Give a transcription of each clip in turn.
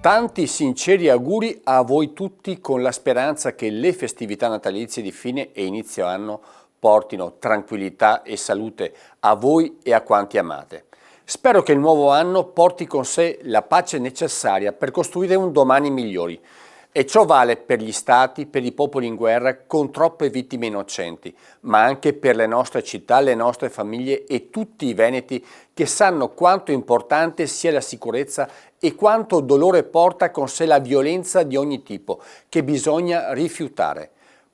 Tanti sinceri auguri a voi tutti con la speranza che le festività natalizie di fine e inizio anno portino tranquillità e salute a voi e a quanti amate. Spero che il nuovo anno porti con sé la pace necessaria per costruire un domani migliori. E ciò vale per gli stati, per i popoli in guerra con troppe vittime innocenti, ma anche per le nostre città, le nostre famiglie e tutti i veneti che sanno quanto importante sia la sicurezza e quanto dolore porta con sé la violenza di ogni tipo, che bisogna rifiutare.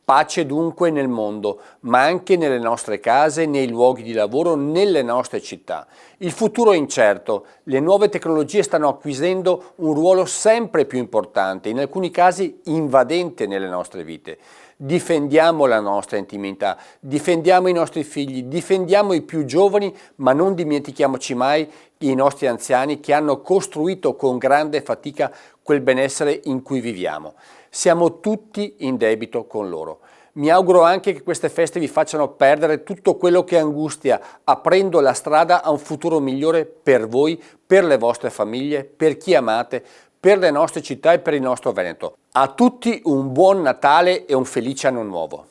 Pace dunque nel mondo, ma anche nelle nostre case, nei luoghi di lavoro, nelle nostre città. Il futuro è incerto, le nuove tecnologie stanno acquisendo un ruolo sempre più importante, in alcuni casi invadente nelle nostre vite. Difendiamo la nostra intimità, difendiamo i nostri figli, difendiamo i più giovani, ma non dimentichiamoci mai i nostri anziani che hanno costruito con grande fatica quel benessere in cui viviamo. Siamo tutti in debito con loro. Mi auguro anche che queste feste vi facciano perdere tutto quello che angustia, aprendo la strada a un futuro migliore per voi, per le vostre famiglie, per chi amate, per le nostre città e per il nostro Veneto. A tutti un buon Natale e un felice anno nuovo.